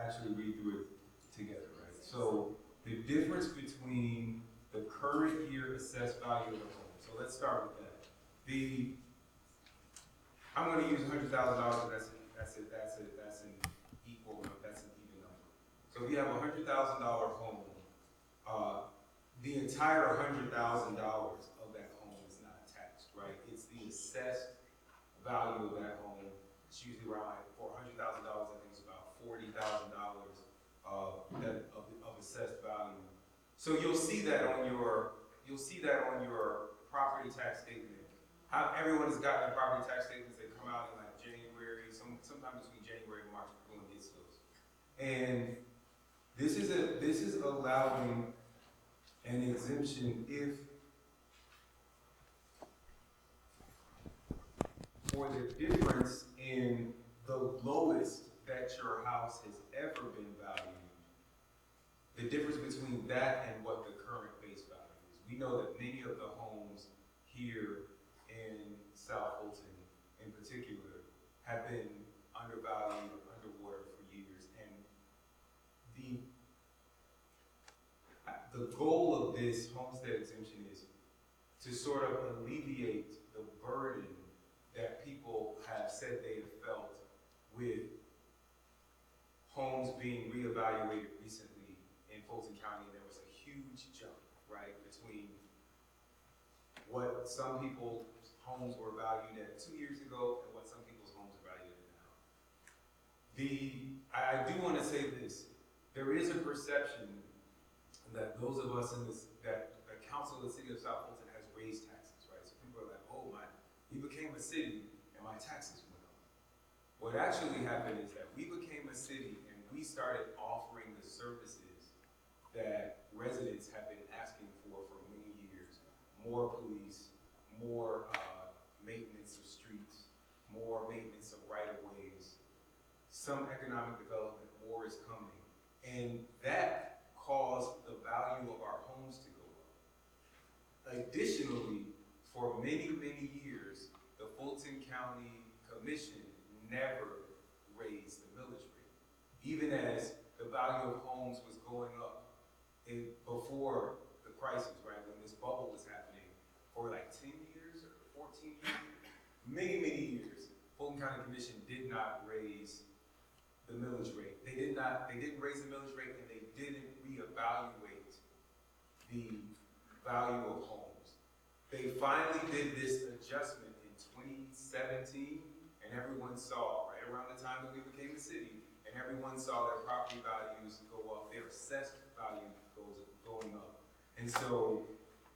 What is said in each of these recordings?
actually read through it together, right? So the difference between the current year assessed value of the home. So let's start with that. I'm going to use $100,000. That's an equal number. That's an even number. So if you have a $100,000 home, the entire $100,000 of that home is not taxed, right? It's the assessed value of that home. It's usually around, for $100,000, I think it's about $40,000 of assessed value. So you'll see that on your property tax statement. How everyone has gotten their property tax statements. They come out in like January, sometimes between January and March, everyone gets those. And this is allowing an exemption if for the difference in the lowest that your house has ever been valued, the difference between that and what the current base value is. We know that many of the homes here in South Fulton in particular have been undervalued, underwater for years. And the goal of this homestead exemption is to sort of alleviate the burden that people have said they have felt with homes being reevaluated recently in Fulton County. There was a huge jump, right, between what some people's homes were valued at 2 years ago and what some people's homes are valued at now. I do want to say this. There is a perception that those of us in this, that the council of the city of South Fulton has raised taxes, right? So people are like, oh we became a city and my taxes went up. What actually happened is that we became a city and we started offering the services that residents have been asking for many years. More police, more maintenance of streets, more maintenance of right-of-ways, some economic development, more is coming. And that caused the value of our homes to go up. Additionally, for many, many years, the Fulton County Commission never raised the millage rate. Even as the value of homes was going up before the crisis, right, when this bubble was happening, for like 10 years or 14 years, many, many years, Fulton County Commission did not raise the millage rate. They didn't raise the millage rate, and they didn't reevaluate the value of homes. They finally did this adjustment in 2017, and everyone saw, right around the time that we became a city, and everyone saw their property values go up, their assessed value going up. And so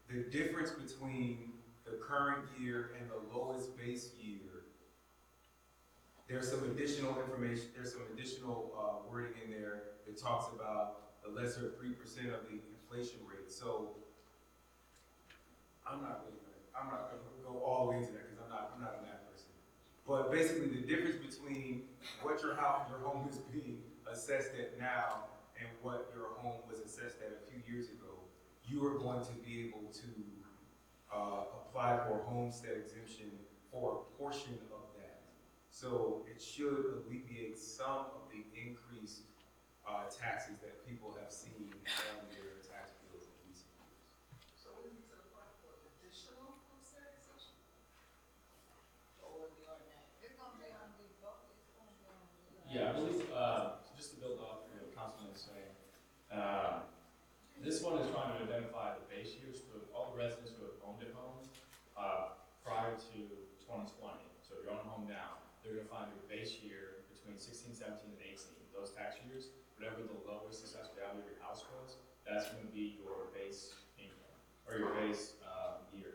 the difference between the current year and the lowest base year, there's some additional information, there's some additional wording in there that talks about the lesser 3% of the inflation rate. So I'm not going to go all the way into that because I'm not a math person. But basically, the difference between what your home is being assessed at now and what your home was assessed at a few years ago, you are going to be able to apply for a homestead exemption for a portion of that. So it should alleviate some of the increased taxes that people have seen on their tax bills in recent years. So we need to apply for additional homestead exemption? Or the ordinary? It's going to be on the vote. It's going to be on the. Yeah, I believe, just to build off what Councilman is saying, this one is trying to identify the base years for all the residents who have owned a home prior to 2020. So if you're on a home now, they're going to find your base year between 16, 17, and 18. Those tax years, whatever the lowest assessed value of your house was, that's going to be your base income, or your base year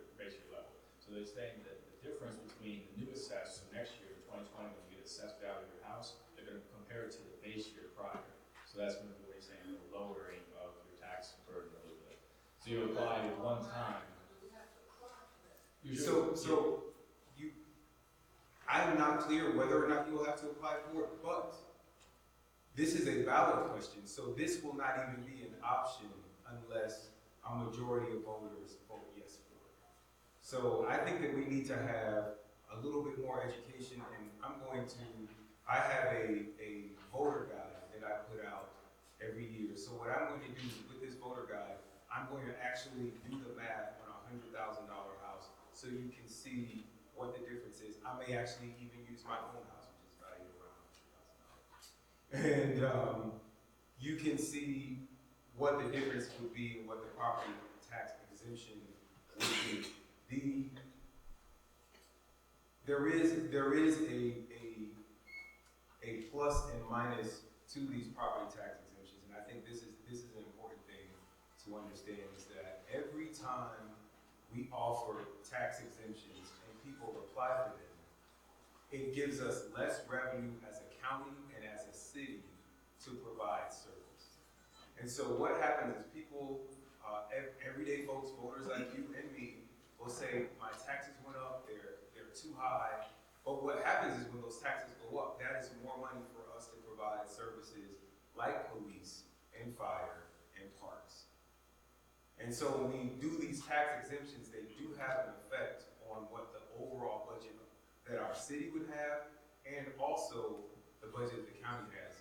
level. So they're saying that the difference between the new assessed, so next year, 2020, when you get assessed value of your house, they're going to compare it to the base year prior. So that's going to be what he's saying, the lowering of your tax burden a little bit. So you apply it one time. I'm not clear whether or not you will have to apply for it, but this is a ballot question, so this will not even be an option unless a majority of voters vote yes for it. So I think that we need to have a little bit more education, and I have a voter guide that I put actually do the math on a $100,000 house so you can see what the difference is. I may actually even use my own house, which is valued around $100,000. And you can see what the difference would be and what the property tax exemption would be. There is a plus and minus to these property tax exemptions, and I think this is an important thing to understand, is that every time we offer tax exemptions and people apply for them, it gives us less revenue as a county and as a city to provide service. And so what happens is people, everyday folks, voters like you and me, will say, my taxes went up, they're too high. But what happens is when those taxes go up, that is more money for us to provide services like police and fire and parks. And so when we do these tax exemptions, they do have an effect on what the overall budget that our city would have, and also the budget the county has.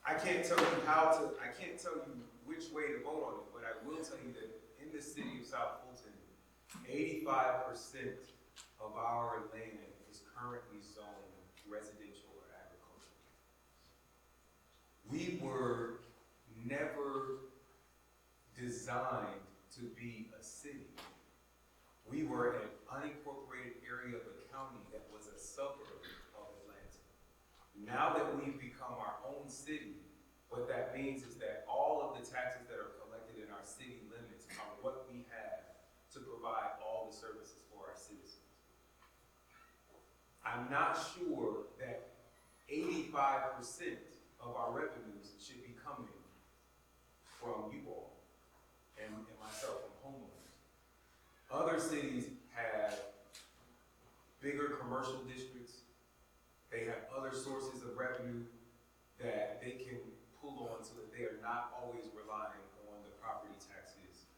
I can't tell you which way to vote on it, but I will tell you that in the city of South Fulton, 85% of our land is currently zoned residential or agricultural. We were never designed to be a city. We were an unincorporated area of the county that was a suburb of Atlanta. Now that we've become our own city, what that means is that all of the taxes that are collected in our city limits are what we have to provide all the services for our citizens. I'm not sure that 85% of our revenues should be coming from you all and myself, from homeowners. Other cities have bigger commercial districts. They have other sources of revenue that they can pull on so that they are not always relying on the property taxes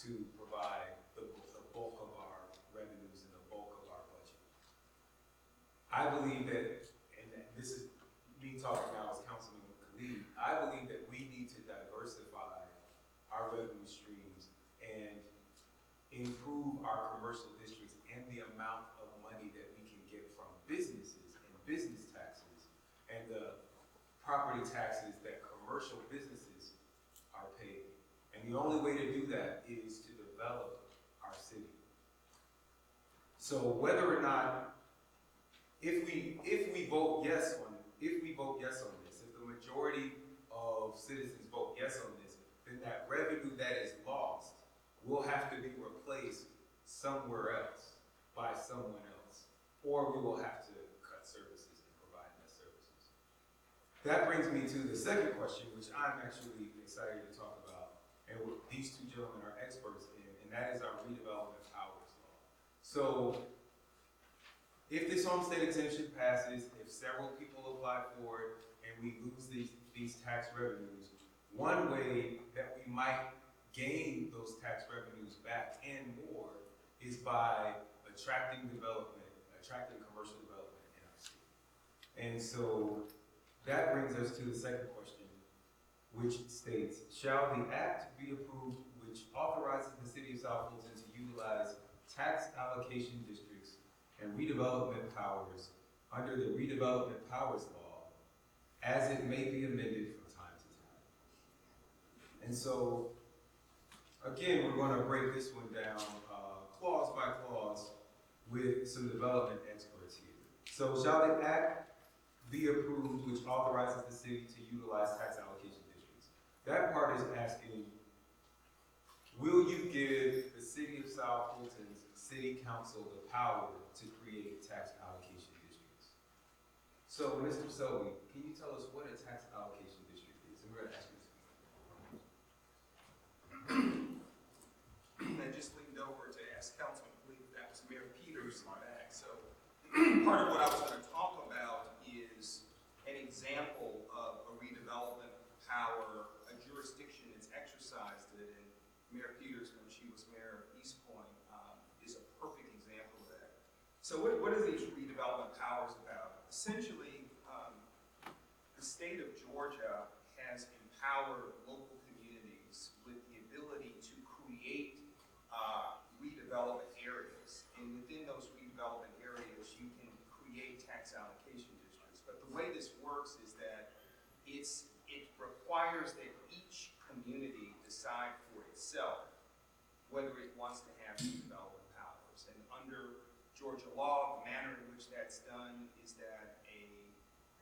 to provide the bulk of our revenues and the bulk of our budget. I believe that, and this is me talking now as Councilman Khalid, I believe that we need to diversify our revenue streams and improve our commercial districts and the amount of money that we can get from businesses and business taxes and the property taxes that commercial businesses are paid. And the only way to do that is to develop our city. So whether or not, if we vote yes on this, if the majority of citizens vote yes on this, then that revenue that is lost will have to be replaced somewhere else by someone else, or we will have to cut services and provide less services. That brings me to the second question, which I'm actually excited to talk about, and what these two gentlemen are experts in, and that is our redevelopment powers law. So, if this homestead exemption passes, if several people apply for it, and we lose these tax revenues, one way that we might gain those tax revenues back and more is by attracting commercial development in our city. And so that brings us to the second question, which states, shall the act be approved which authorizes the city of South Fulton to utilize tax allocation districts and redevelopment powers under the redevelopment powers law as it may be amended from time to time? And so, again, we're going to break this one down clause by clause with some development experts here. So, shall the act be approved which authorizes the city to utilize tax allocation districts? That part is asking, will you give the city of South Fulton's city council the power to create tax allocation districts? So, Mr. Selby, can you tell us what a tax allocation district is? And we're going to ask you this. I just leaned over to ask Councilman Lee if that was Mayor Peters in the back. So part of what I was going to talk about is an example of a redevelopment power, a jurisdiction that's exercised it. And Mayor Peters, when she was mayor of East Point, is a perfect example of that. So what are these redevelopment powers about? Essentially, the state of Georgia has empowered local communities with the ability to create redevelopment areas. And within those redevelopment areas, you can create tax allocation districts. But the way this works is that it requires that each community decide for itself whether it wants to have redevelopment powers. And under Georgia law, the manner in which that's done is that a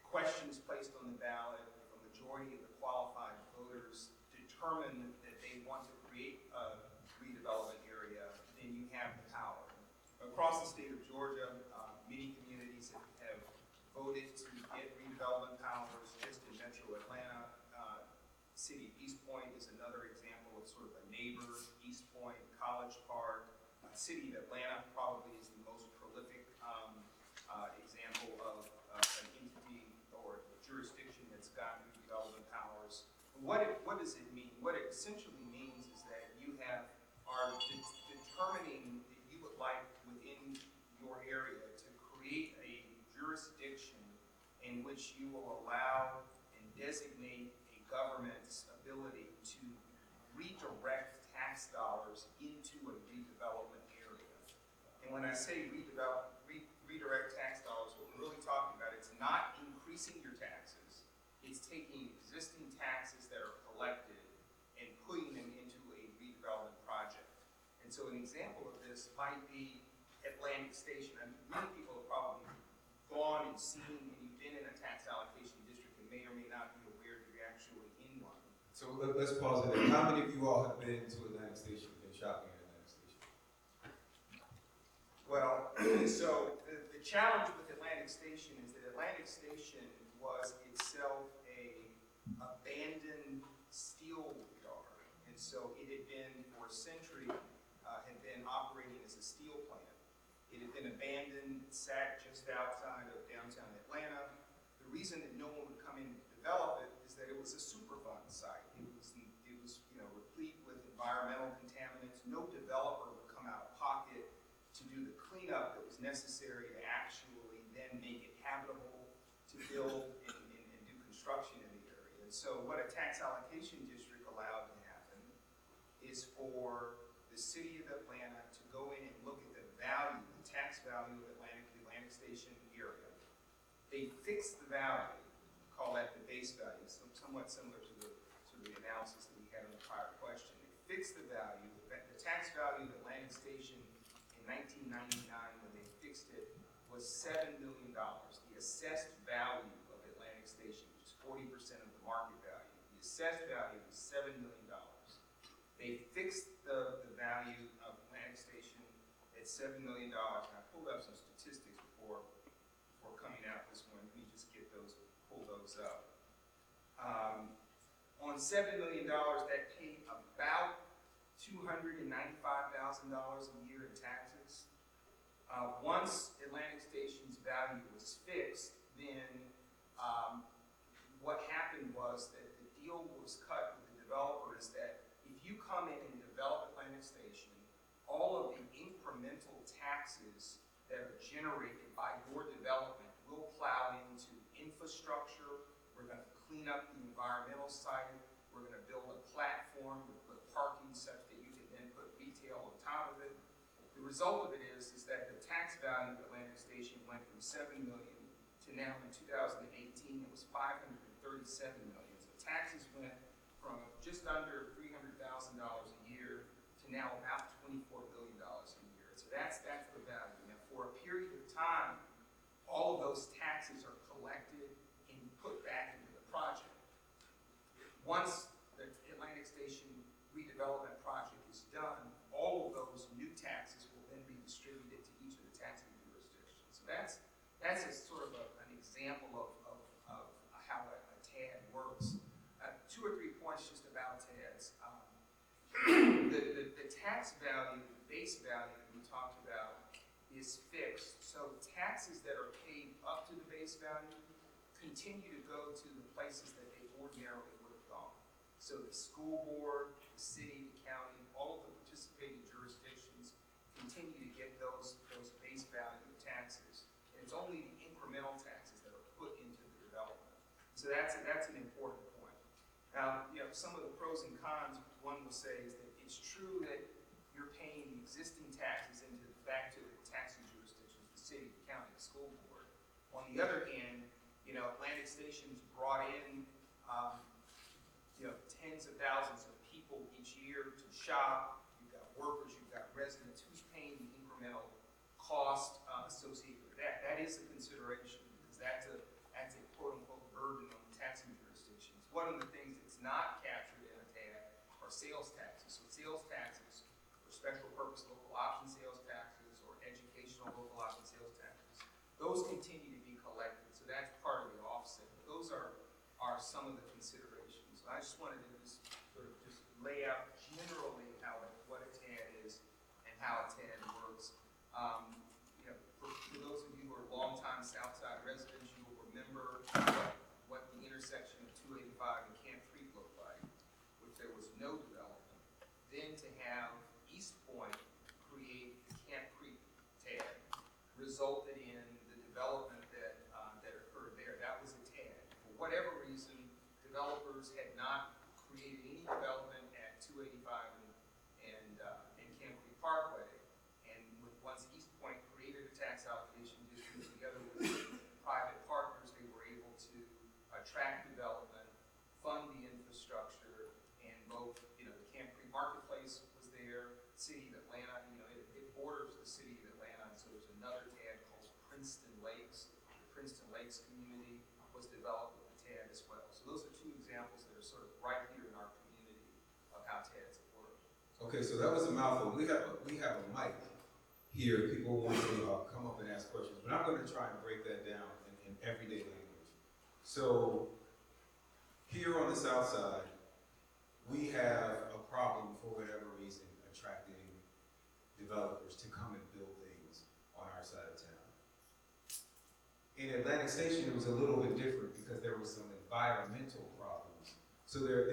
question is placed on the ballot. If a majority of the qualified voters determine that they want to create a redevelopment area, then you have the power. Across the state of Georgia, many communities have voted to get redevelopment powers. Just in metro Atlanta, City of East Point is another example of sort of a neighbor. East Point, College Park, City of Atlanta probably is the most prolific example of an entity or jurisdiction that's got redevelopment powers. What does it mean? What it essentially means is that you are determining that you would like within your area to create a jurisdiction in which you will allow and designate a government's ability to redirect tax dollars into a redevelopment area. And when I say redirect tax dollars, what we're really talking about, it's not increasing your taxes, it's taking existing taxes that are collected and putting them into a redevelopment project. And so an example of this might be Atlantic Station. I mean, many people have probably gone and seen, and you've been in a tax allocation district and may or may not be aware that you're actually in one. So let's pause it there. How many of you all have been to Atlantic Station and shopping at Atlantic Station? Well, so the challenge with Atlantic Station is that Atlantic Station was itself a abandoned steel yard. And so it had been, for a century, had been operating as a steel plant. It had been abandoned, sat just outside of downtown Atlanta. The reason that no one would come in to develop it is that it was a Superfund site. It was replete with environmental contaminants. No developer would come out of pocket to do the cleanup that was necessary to actually then make it habitable to build and do construction in the area. And so what a tax allocation district allowed to happen is for the city of Atlanta to go in and look at the value, the tax value of the Atlantic Station area. They fixed the value, call that the base value, somewhat similar to the analysis that we had in the prior question. They fixed the value, the tax value of Atlantic Station in 1999 when they fixed it was $7 million. The assessed value of Atlantic Station, which is 40% of the market value, the assessed value was $7 million. They fixed the value of Atlantic Station at $7 million. And I pulled up some statistics before coming out this morning. Let me just pull those up. On $7 million, that paid about $295,000 a year in taxes. Once Atlantic Station's value was fixed, then what happened was that the deal was cut with the developers that if you come in and develop Atlantic Station, all of the incremental taxes that are generated by your development will plow into infrastructure. We're going to clean up the environmental site. We're going to build a platform with parking such that you can then put retail on top of it. The result of it is that the tax value of Atlantic Station went from $7 million to now in 2018 it was $537 million. So taxes went from just under $300,000 a year to now about $24 billion a year. So that's the value. Now for a period of time, all of those taxes are collected and put back into the project. Once the Atlantic Station redevelopment project is done, all of those new taxes will then be distributed to each of the taxing jurisdictions. So that's a sort of an example of how a TAD works. 2 or 3 points just about TADs. The tax value, the base value that we talked about is fixed. So taxes that are paid up to the base value continue to go to the places that they ordinarily would have gone. So the school board, the city, the county, all of the participating jurisdictions continue to get those base value of taxes. And it's only the incremental taxes that are put into the development. So that's an important point. Now, some of the pros and cons, one will say, is that it's true that you're paying the existing taxes back to the taxing jurisdictions, the city, the county, the school board. On the other hand, Atlantic Station's brought in, tens of thousands of people each year to shop. You've got workers, you've got residents. Who's paying the incremental cost associated with that? That is a consideration because that's a quote unquote burden on the taxing jurisdictions. One of the things that's not captured in a tab are sales taxes. So sales taxes or special purpose local option sales taxes or educational local option sales taxes, those continue to be collected. So that's part of the offset. Those are some of the considerations. So I just wanted to lay out generally what a TAD is and how a TAD works. For those of you who are longtime Southside residents, you will remember what the intersection of 285 and Camp Creek looked like, which there was no development. Then to have East Point create the Camp Creek TAD resulted in the development that occurred there. That was a TAD. For whatever reason, developers had not created any development at 285 and Camp Creek Parkway. And once East Point created a tax allocation district together with private partners, they were able to attract development, fund the infrastructure, and both, the Camp Creek Marketplace was there, City of Atlanta, it borders the City of Atlanta, and so there's another TAD called Princeton Lakes. The Princeton Lakes community was developed with the TAD as well. So those are two examples that are sort of right here in our community of how TADs work. Okay, so that was a mouthful. We have a mic here. People want to come up and ask questions, but I'm going to try and break that down in everyday language. So here on the South Side, we have a problem for whatever reason attracting developers to come and build things on our side of town. In Atlantic Station, it was a little bit different because there were some environmental problems. So there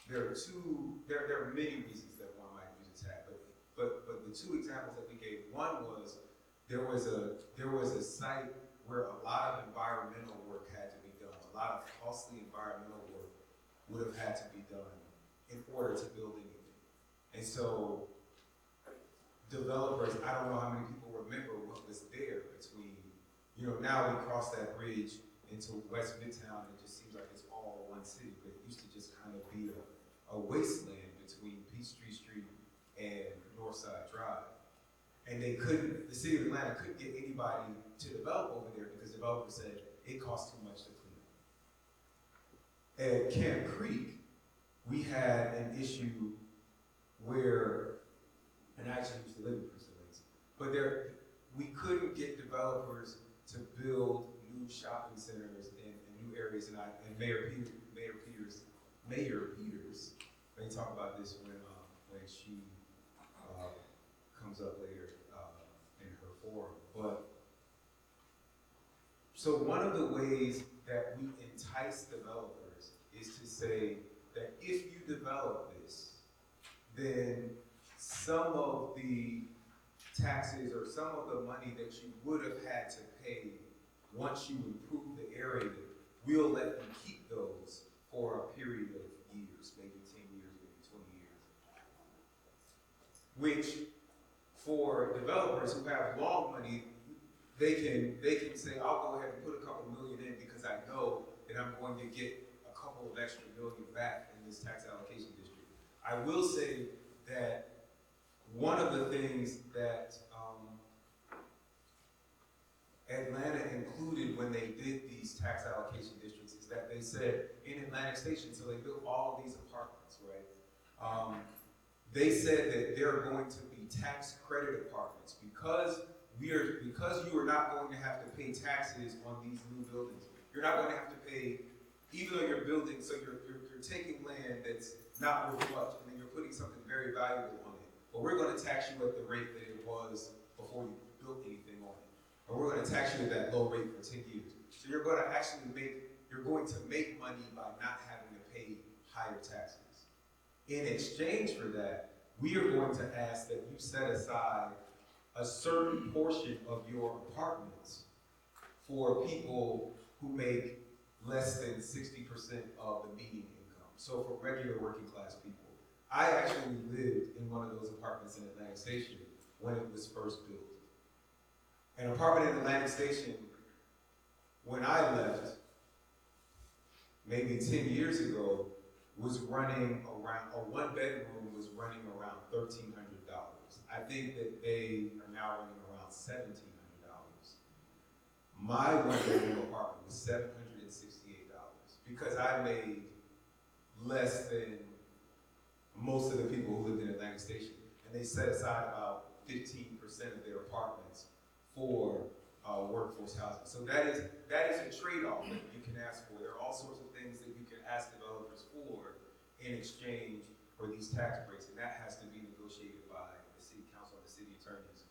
are many reasons that one might use a TAD, but the two examples that we gave, one was there was a site where a lot of environmental work had to be done. A lot of costly environmental work would have had to be done in order to build anything. And so developers, I don't know how many people remember what was there between, now we cross that bridge into West Midtown, and it just seems like it's all one city, but it used to just kind of be a wasteland between Peachtree Street and Northside Drive. And the city of Atlanta couldn't get anybody to develop over there because developers said it costs too much to clean up. At Camp Creek, we had an issue where, and I actually used to live in Princeton Lakes, but we couldn't get developers to build new shopping centers in new areas, and Mayor Peters, may talk about this when she comes up later in her forum. But so one of the ways that we entice developers is to say that if you develop this, then some of the taxes or some of the money that you would have had to pay once you improve the area, we'll let you keep those for a period of years, maybe 10 years, maybe 20 years. Which, for developers who have long money, they can say, I'll go ahead and put a couple million in because I know that I'm going to get a couple of extra million back in this tax allocation district. I will say that one of the things that Atlanta included when they did these tax allocation districts is that they said in Atlantic Station, so they built all of these apartments, right? They said that there are going to be tax credit apartments because you are not going to have to pay taxes on these new buildings. You're not going to have to pay, even though you're building, so you're taking land that's not worth much, and then you're putting something very valuable on it. But we're going to tax you at the rate that it was before you built anything on it. Or we're going to tax you at that low rate for 10 years. So you're going to make money by not having to pay higher taxes. In exchange for that, we are going to ask that you set aside a certain portion of your apartments for people who make less than 60% of the median income. So for regular working class people, I actually lived in one of those apartments in Atlantic Station when it was first built. An apartment in Atlantic Station, when I left, maybe 10 years ago, was running around, a one-bedroom was running around $1,300. I think that they are now running around $1,700. My one-bedroom apartment was $768 because I made less than most of the people who lived in Atlantic Station, and they set aside about 15% of their apartments for workforce housing. So that is a trade-off that you can ask for. There are all sorts of things that you can ask developers for in exchange for these tax breaks, and that has to be negotiated by the city council and the city attorneys.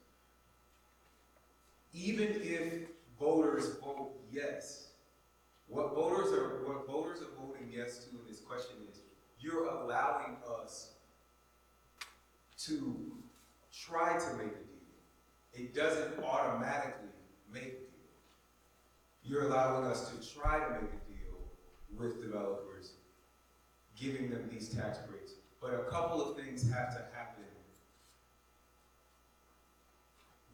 Even if voters vote yes, what voters are voting yes to in this question is you're allowing us to try to make a deal. It doesn't automatically make a deal. You're allowing us to try to make a deal with developers, giving them these tax breaks. But a couple of things have to happen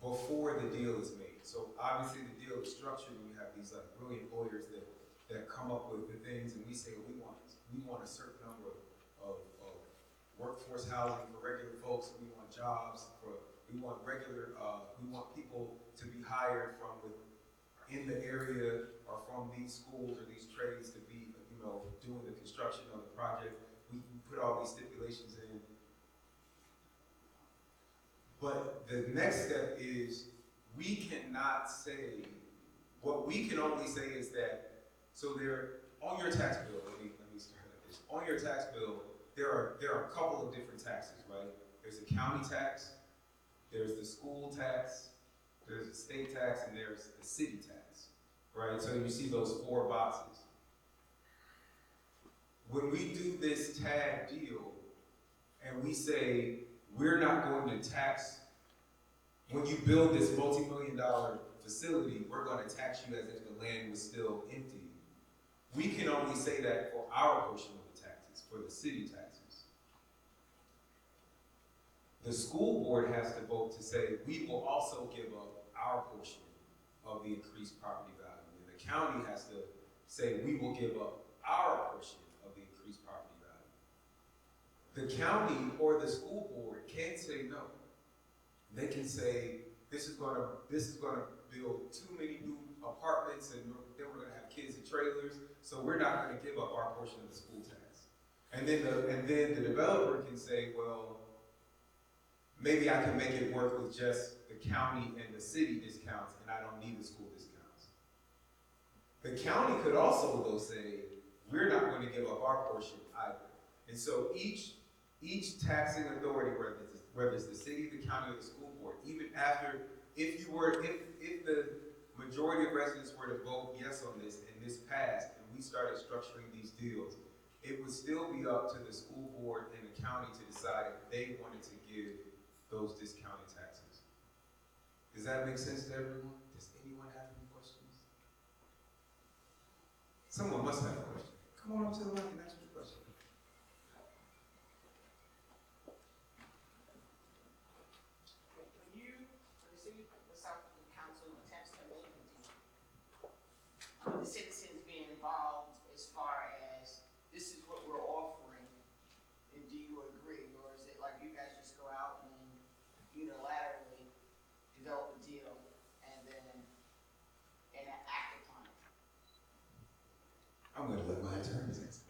before the deal is made. So obviously the deal is structured when you have these like brilliant lawyers that come up with the things, and we say we want a certain number of workforce housing for regular folks. We want jobs we want people to be hired from in the area or from these schools or these trades to be, doing the construction of the project. We put all these stipulations in. But the next step is we cannot say, what we can only say is that, so there, on your tax bill, let me start like this. On your tax bill, there are a couple of different taxes, right? There's the county tax, there's the school tax, there's the state tax, and there's the city tax, right? So you see those 4 boxes. When we do this tag deal, and we say, we're not going to tax, when you build this multi-million-dollar facility, we're going to tax you as if the land was still empty. We can only say that for our portion of the taxes, for the city taxes. The school board has to vote to say, we will also give up our portion of the increased property value. And the county has to say, we will give up our portion of the increased property value. The county or the school board can't say no. They can say, this is going to build too many new apartments, and then we're going to have kids in trailers, so we're not going to give up our portion of the school tax. And then the developer can say, well, maybe I can make it work with just the county and the city discounts, and I don't need the school discounts. The county could also, though, say, we're not going to give up our portion either. And so each taxing authority, whether it's the city, the county, or the school board, even after, if the majority of residents were to vote yes on this and this passed and we started structuring these deals, it would still be up to the school board and the county to decide if they wanted to give those discounted taxes. Does that make sense to everyone? Does anyone have any questions? Someone must have a question. Come on up to the mic and ask your question. The citizens being involved as far as this is what we're offering, and do you agree? Or is it like you guys just go out and unilaterally develop a deal and then act upon it? I'm going to let my attorneys answer.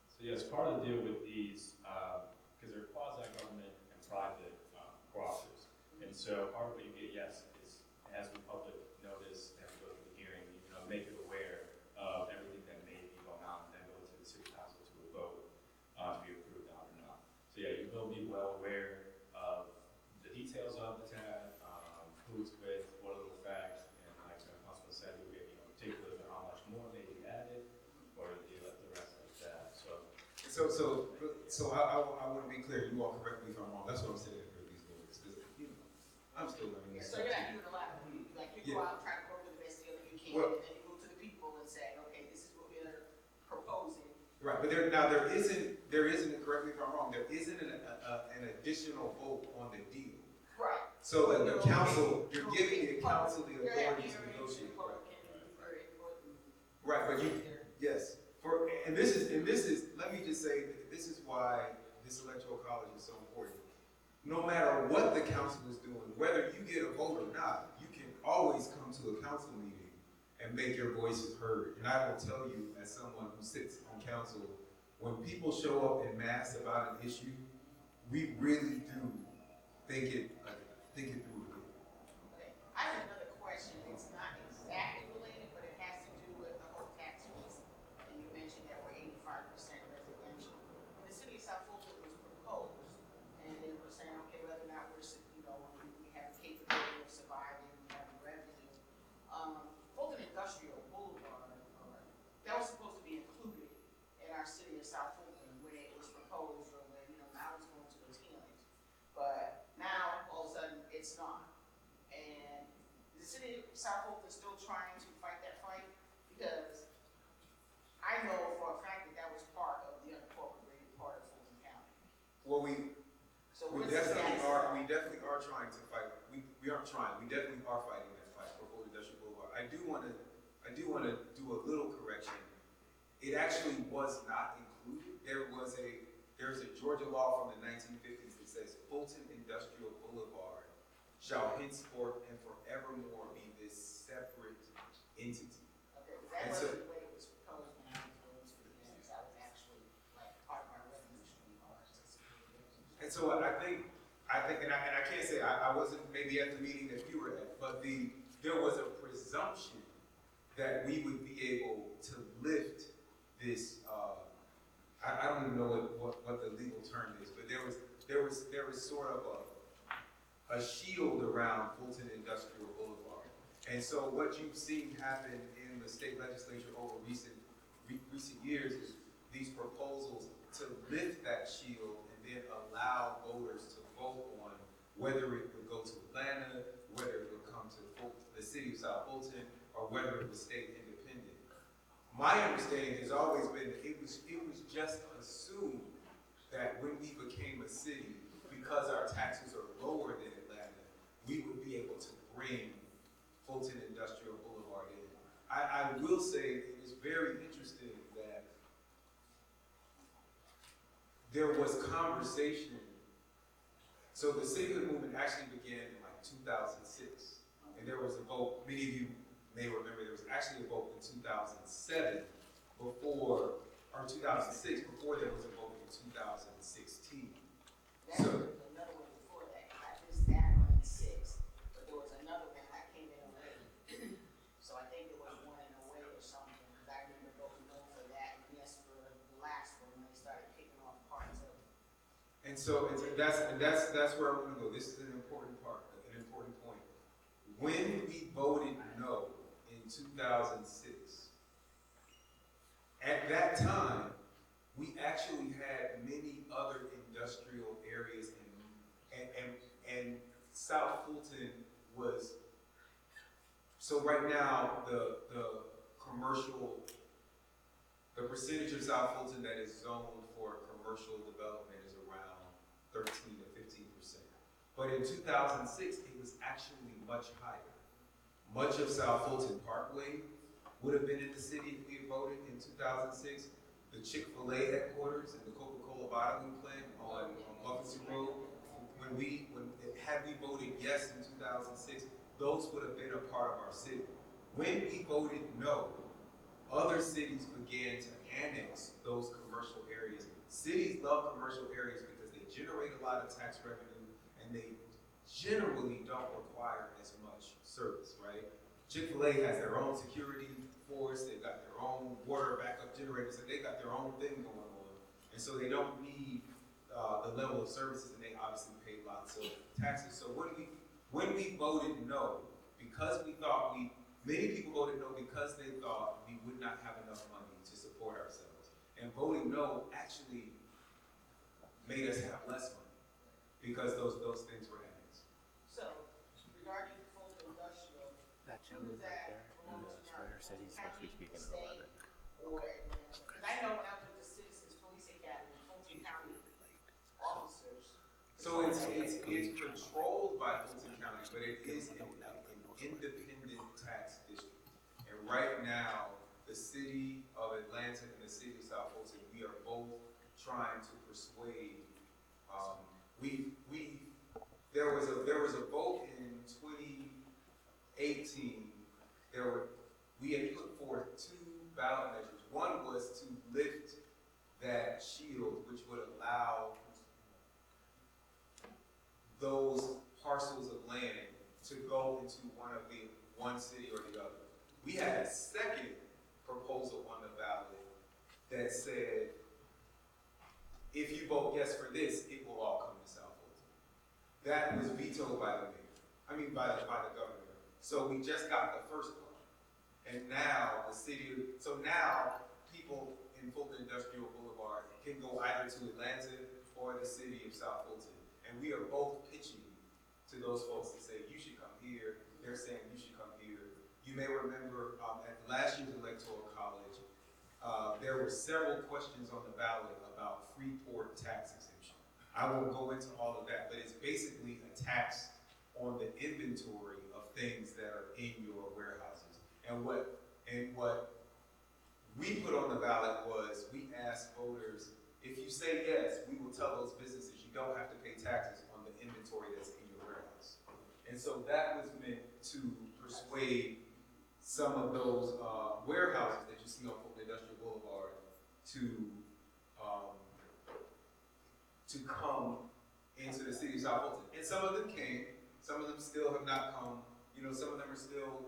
So yes, part of the deal with these, because they're quasi-government and private cooperatives, and so part of what you get, yes, is it has to be public notice, they have to go through the hearing, make it aware of everything that may be going on, and then go to the city council to a vote to be approved on or not. So yeah, you will be well aware of the details of the tab, who it's with, what are the facts, and like Councilman said, you'll get particulars of how much more may be added, or the rest like that. So I want to be clear. You all correct me if I'm wrong. That's what I'm saying here, these lawyers. I'm still learning this So stuff. you're not unilateral. Like you go out and try to work with the best deal that you can, Well, and then you go to the people and say, okay, this is what we're proposing. Right, but there isn't, and correct me if I'm wrong, there isn't an additional vote on the deal. Right. So that the council, you're giving the council the authority to negotiate. Right, but yes, and this is, let me just say, this is why this electoral college is so important. No matter what the council is doing, whether you get a vote or not, you can always come to a council meeting and make your voices heard. And I will tell you, as someone who sits on council, when people show up en masse about an issue, we really do think it through again. Okay. I have another question. It's not exactly related, but it has to do with the whole tax piece. And you mentioned that we're 85% residential. When the city of South Fulton was proposed, and they were saying, okay, whether or not we have the capability of surviving, we have the revenue. Fulton Industrial Boulevard, that was supposed to be included in our city of South Fulton when it was proposed, or when, now it's going to those hearings. But now, all of a sudden, it's not. And the city of South Fulton is still trying to fight that fight, because I know for a fact that was part of the unincorporated part of Fulton County. Well, we So what's the definitely status? definitely are trying to fight. We aren't trying. We definitely are fighting that fight for Fulton Industrial Boulevard. I do want to do a little correction. It actually was not included. There's a Georgia law from the 1950s that says Fulton Industrial Boulevard shall henceforth and forevermore be this separate entity. Okay, that wasn't the way it was proposed when I was going to the hearings. I was actually like part of our revenue stream. And so I think, and I can't say I wasn't maybe at the meeting that you were at, but there was a presumption that we would be able to lift this. I don't even know what the legal term is, but there was sort of a shield around Fulton Industrial Boulevard. And so what you've seen happen in the state legislature over recent years is these proposals to lift that shield and then allow voters to vote on whether it would go to Atlanta, whether it would come to the city of South Fulton, or whether it would stay independent. My understanding has always been that it was just assumed that when we became a city, because our taxes are lower than Atlanta, we would be able to bring Fulton Industrial Boulevard in. I will say it is very interesting that there was conversation. So the cityhood movement actually began in like 2006, and there was a vote. Many of you may remember there was actually a vote in 2007 or 2006 before there was a vote in 2016. There was another one before that. I missed that one in 6, but there was another one that came in late. So I think there was one in a way or something, because I remember voting no for that, and yes for the last one when they started picking off parts of it. And so that's where I'm going to go. This is an important part, an important point. When we voted no in 2006, at that time, we actually had many other industrial areas, and South Fulton was. So right now, the percentage of South Fulton that is zoned for commercial development is around 13 to 15%. But in 2006, it was actually much higher. Much of South Fulton Parkway would have been in the city if we had voted in 2006. The Chick-fil-A headquarters and the Coca-Cola bottling plant on Buffington Road, had we voted yes in 2006, those would have been a part of our city. When we voted no, other cities began to annex those commercial areas. Cities love commercial areas because they generate a lot of tax revenue and they generally don't require as much service, right? Chick-fil-A has their own security force, they've got their own water backup generators, and they've got their own thing going on. And so they don't need the level of services, and they obviously pay lots of taxes. So when we voted no, because we thought many people voted no because they thought we would not have enough money to support ourselves. And voting no actually made us have less money because those things were annexed. So, regarding Fulton Industrial, That gentleman right there in the sweater said he's supposed to be speaking about it. or Atlanta? Because I know when I was with the So it's controlled by Fulton County, but it is an independent tax district. And right now, the city of Atlanta and the city of South Fulton, we are both trying to persuade. There was a vote in 2018. We had put forth two ballot measures. One was to lift that shield, which would allow those parcels of land to go into one city or the other. We had a second proposal on the ballot that said, if you vote yes for this, it will all come to South Fulton. That was vetoed by the mayor. By the governor. So we just got the first one. And now now people in Fulton Industrial Boulevard can go either to Atlanta or the city of South Fulton. And we are both pitching to those folks that say, you should come here. They're saying, you should come here. You may remember at last year's electoral college, there were several questions on the ballot about Freeport tax exemption. I won't go into all of that, but it's basically a tax on the inventory of things that are in your warehouses. And what we put on the ballot was, we asked voters, if you say yes, we will tell those businesses you don't have to pay taxes on the inventory that's in your warehouse. And so that was meant to persuade some of those warehouses that you see on Fulton Industrial Boulevard to come into the city of South Fulton. And some of them came, some of them still have not come. Some of them are still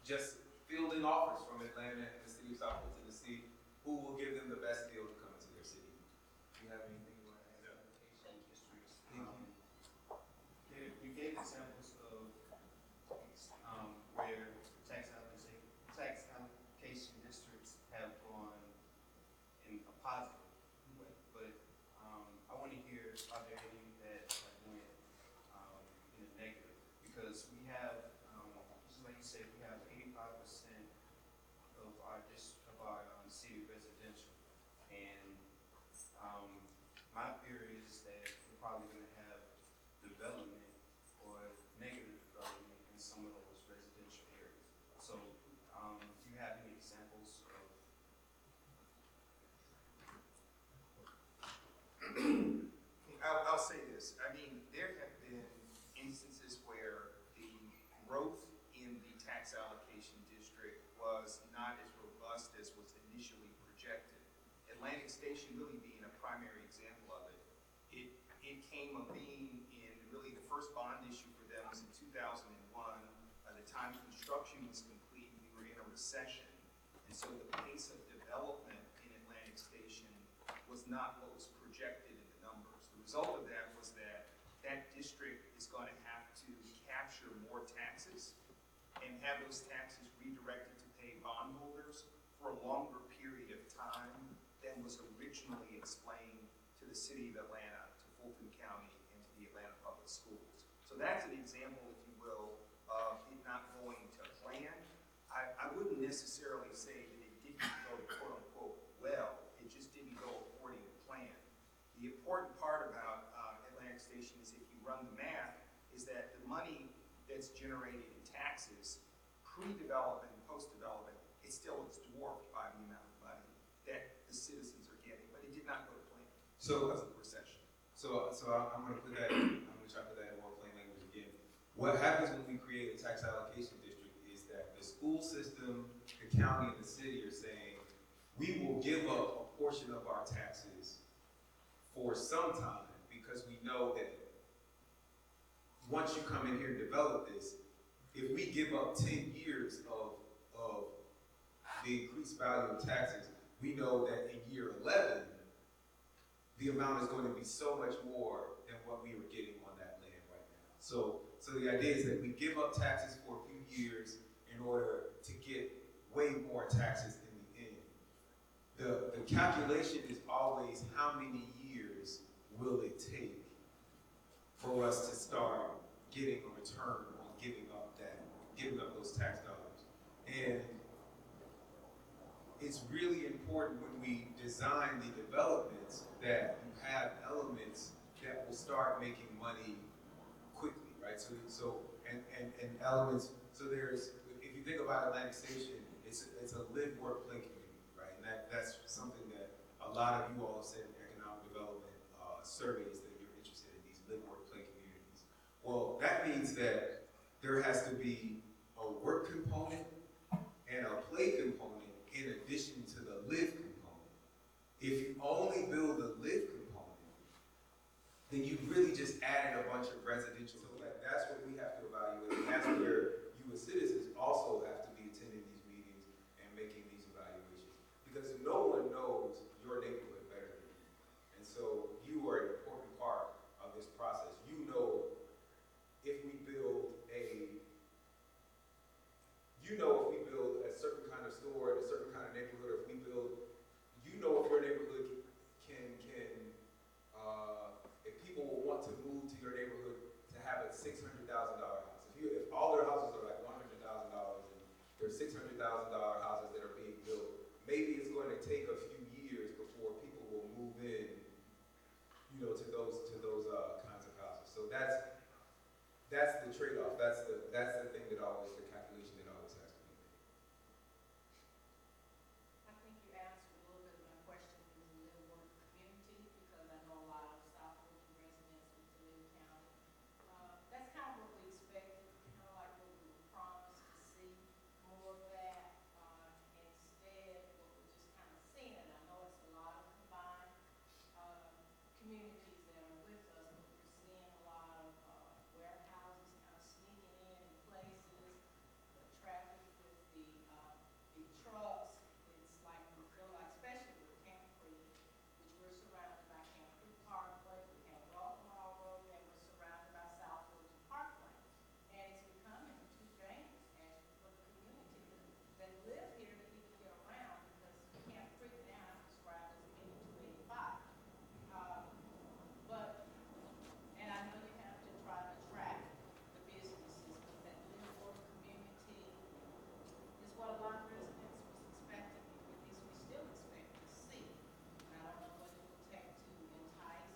just fielding offers from Atlanta and the city of South Fulton to see who will give them the best deal to come into their city. Do you have anything you want to add? Thank you. Thank you. You gave examples of where tax allocation districts have gone in a positive way, but I want to hear, are there any that have went in a negative? Because we have, just like you said, we have 85% of our city residential, and my theory is that we're probably going to have development or negative development in some of those residential areas. So, do you have any examples of? I'll say this. There have been instances where the growth in the tax allocation district was not as robust as was initially projected. Atlantic Station really being a primary example of it. It came of being in really the first bond issue for them was in 2001. By the time construction was complete, we were in a recession. And so the pace of development in Atlantic Station was not what was projected in the numbers. The result of that was that district is going to have to capture more taxes and have those taxes redirected to pay bondholders for a longer period of time than was originally explained to the city of Atlanta, to Fulton County, and to the Atlanta Public Schools. So that's an example, if you will, of it not going to plan. I wouldn't necessarily say that it didn't go quote unquote well, it just didn't go according to plan. The important part about Atlantic Station is if you run the math, is that the money that's generated in taxes, pre-development and post-development, it still is dwarfed by the amount of money that the citizens are getting, but it did not go to plan because of the recession. So I'm going to put that. I'm going to try to put that in more plain language again. What happens when we create a tax allocation district is that the school system, the county, and the city are saying, we will give up a portion of our taxes for some time because we know that once you come in here and develop this, if we give up 10 years of the increased value of taxes, we know that in year 11, the amount is going to be so much more than what we were getting on that land right now. So the idea is that we give up taxes for a few years in order to get way more taxes in the end. The calculation is always how many years will it take for us to start getting a return on giving up those tax dollars. And it's really important when we design the developments that you have elements that will start making money quickly, right? And elements, so there's, if you think about Atlantic Station, it's a live, work, play community, right? And that's something that a lot of you all have said in economic development surveys, that you're interested in these live, work, play communities. Well, that means that there has to be a work component and a play component in addition to the live component. If you only build the live component, then you really just added a bunch of residential. So that's what we have to evaluate. And that's where you as citizens also have to be attending these meetings and making these evaluations. Because no one knows your neighborhood better than you. And so you are an important part of this process. You know if we build a certain kind of store in a certain kind of neighborhood, or if we build, you know if your neighborhood if people will want to move to your neighborhood to have a $600,000 house. If all their houses are like $100,000 and there's $600,000 houses that are being built, maybe it's going to take a few years before people will move in, to those kinds of houses. So that's the trade-off. That's the thing that always, the calculation that always has to be made. I think you answered a little bit of my question in the live work community, because I know a lot of South Fulton residents with DeLive County. That's kind of what we expected, kind of like what we were promised to see, more of that. Instead, what we're just kind of seeing, and I know it's a lot of combined communities that are with us, but we're seeing a lot of warehouses kind of sneaking in places, the traffic with the trucks. It's like we feel like, especially with Camp Creek, which we're surrounded by Camp Creek Parkway, we have Baltimore Road, and we're surrounded by South Fulton Parkway. And it's becoming too dangerous actually for the community that live here to even get around, because Camp Creek now is described as being 285. And I know you have to try to attract the businesses, but that live work community is what a lot of residents was expecting, at least we still expect to see. And I don't know what it will take to entice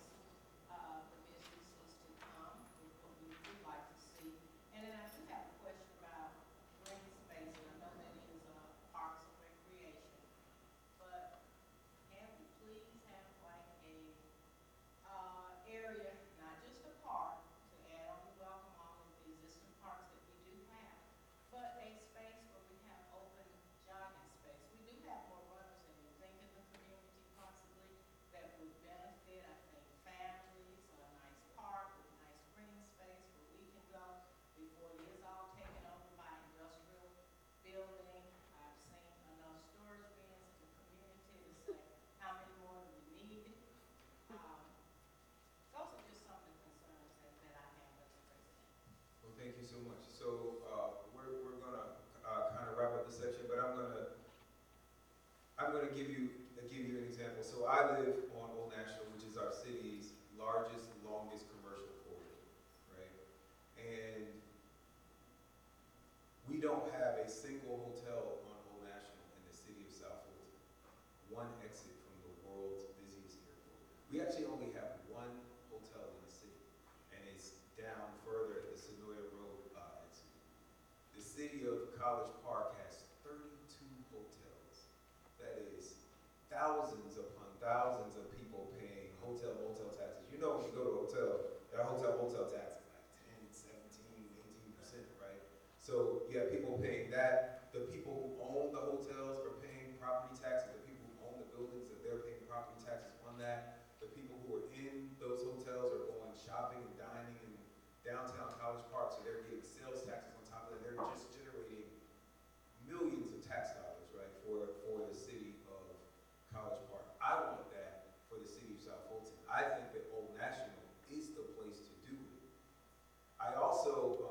the businesses to come, with what we would like to see. And then I do have a question about green space, and I know that is parks and recreation, but can we please have like a area, not just a park, to add on to welcome all of the existing parks that we do have, but a space where we have open jogging space. We do have more runners than we think in the community possibly that would benefit, I think, families, a nice park with nice green space where we can go before it is all taken over by industrial building. I've seen enough storage bins in the community to say how many more do we need. Those are just some of the concerns that I have as a president. Well, thank you so much. So we're gonna kind of wrap up this section, but I'm gonna give you an example. So I live on Old National, which is our city's largest, longest commercial corridor, right? And we don't have a single hotel on Old National in the city of South Fulton. One exit from the world's busiest airport. We actually only have one hotel in the city, and it's down further at the Senoia Road exit. The city of College Park has 32 hotels. That is thousands upon thousands of people paying motel taxes. You know, when you go to a hotel, that hotel tax is like 10, 17, 18%, right? So you have people paying that. The people who own the hotels are paying property taxes. The people who own the buildings, they're paying property taxes on that. The people who are in those hotels are going shopping and dining in downtown College Park, so they're getting sales taxes on top of that. They're just generating millions of tax dollars, right, for the city of College Park. I want that for the city of South Fulton. I think that Old National is the place to do it. I also,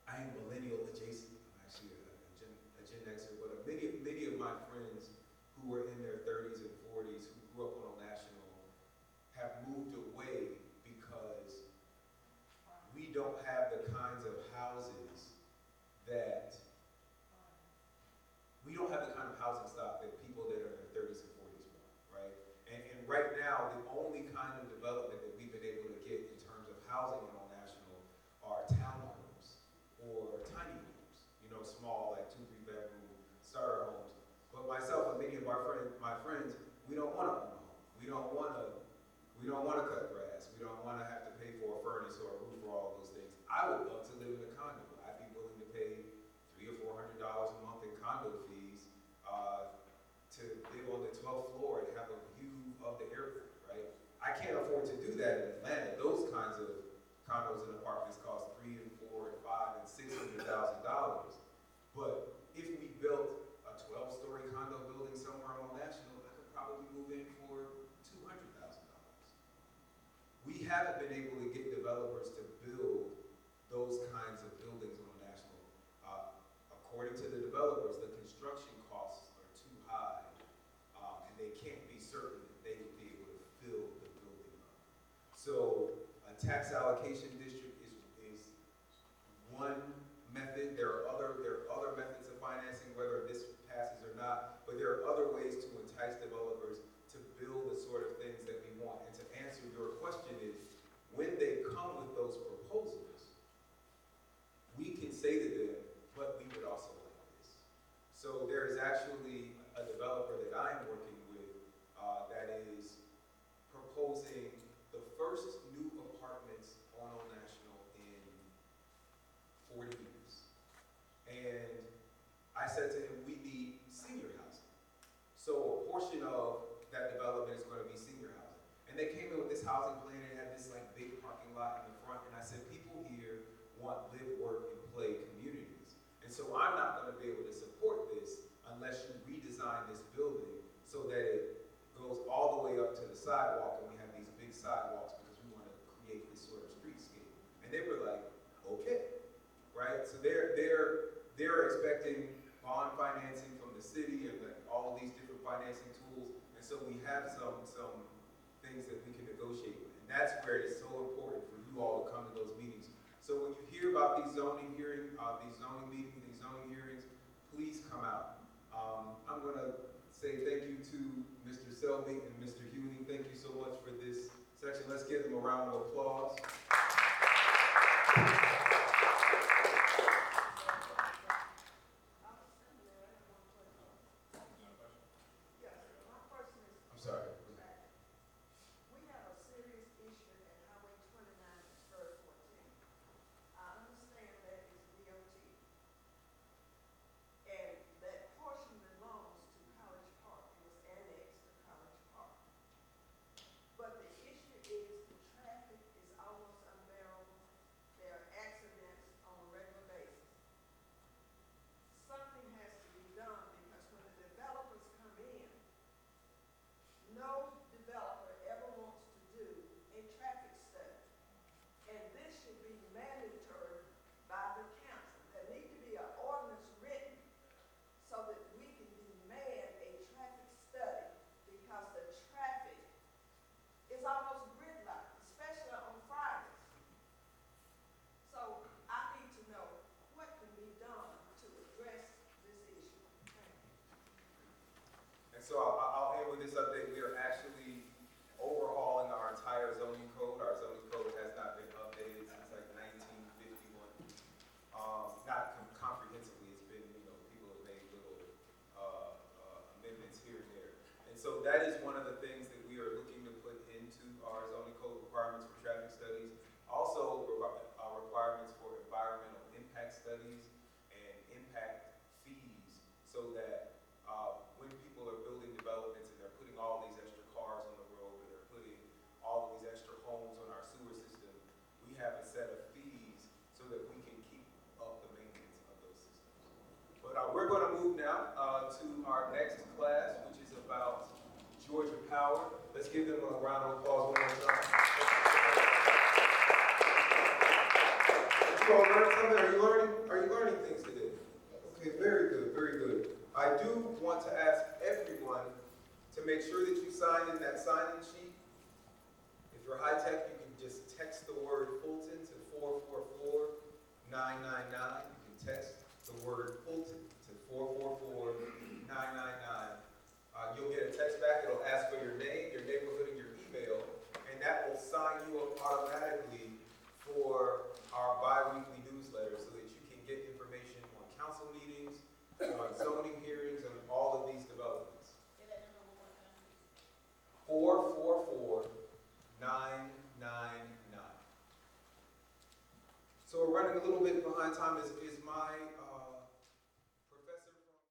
I am millennial adjacent. I'm actually a Gen Xer, but many of my friends who were in their 30s and 40s who grew up on Old National have moved away because we don't have the kinds of houses that, we don't have the kind of housing stock that people that are in their 30s and 40s want, right? And right now, the only kind of development haven't been able to get developers to build those kinds of buildings on a national. According to the developers, the construction costs are too high, and they can't be certain that they would be able to fill the building up. So a tax allocation district is one method. There are other methods of financing, whether this passes or not, but there are other ways to entice developers to build the sort of things that we want. And to answer your question is, when they come with those proposals, we can say to them, but we would also like this. So there is actually a developer that I'm working with that is proposing the first new apartments on Old National in 40 years. And I said to him, we need senior housing. So a portion of that development is going to be senior housing. And they came in with this housing plan and had this like big parking lot in the front. And I said, people here want live, work, and play communities. And so I'm not going to be able to support this unless you redesign this building so that it goes all the way up to the sidewalk and we have these big sidewalks because we want to create this sort of streetscape. And they were like, okay, right? So they're expecting bond financing from the city and like all of these different financing tools. And so we have some things that we can negotiate with. And that's where it is so important for you all to come to those meetings. So when you hear about these zoning meetings, these zoning hearings, please come out. I'm going to say thank you to Mr. Selby and Mr. Hewing. Thank you so much for this section. Let's give them a round of applause. I'm sorry. We have a serious issue at Highway 29 and Spur 14. I understand that is DOT. And that portion belongs to College Park. It was annexed to College Park. But the issue is the traffic is almost unbearable. There are accidents on a regular basis. Something has to be done because when the developers come in, no developer ever wants to do a traffic study. And this should be mandatory by the council. There needs to be an ordinance written so that we can demand a traffic study because the traffic is almost gridlocked, especially on Fridays. So I need to know what can be done to address this issue. Thank you. And so I'll end with this update. We are actually overhauling our entire zoning code. Our zoning code has not been updated since like 1951. Not comprehensively. It's been, people have made little amendments here and there. And so that is one of the things that we are looking to put into our zoning code requirements for traffic studies. Also, requirements for environmental impact studies and impact fees so that when people are building developments and they're putting all these extra cars on the road and they're putting all of these extra homes on our sewer system, we have a set of fees so that we can keep up the maintenance of those systems. But we're going to move now to our next class, which is about Georgia Power. Let's give them a round of applause one more time. You all learned something? Are you learning things today? Okay, very good, very good. I do want to ask everyone to make sure that you sign in that sign-in sheet. If you're high-tech, you can just text the word Fulton to 444-999. You can text the word Fulton to 444-999. You'll get a text back. It'll ask for your name, your neighborhood, and your email, and that will sign you up automatically for our bi-weekly newsletter so that you can get information on council meetings, on zoning hearings, and all of these developments. 444-999. So we're running a little bit behind time. Is my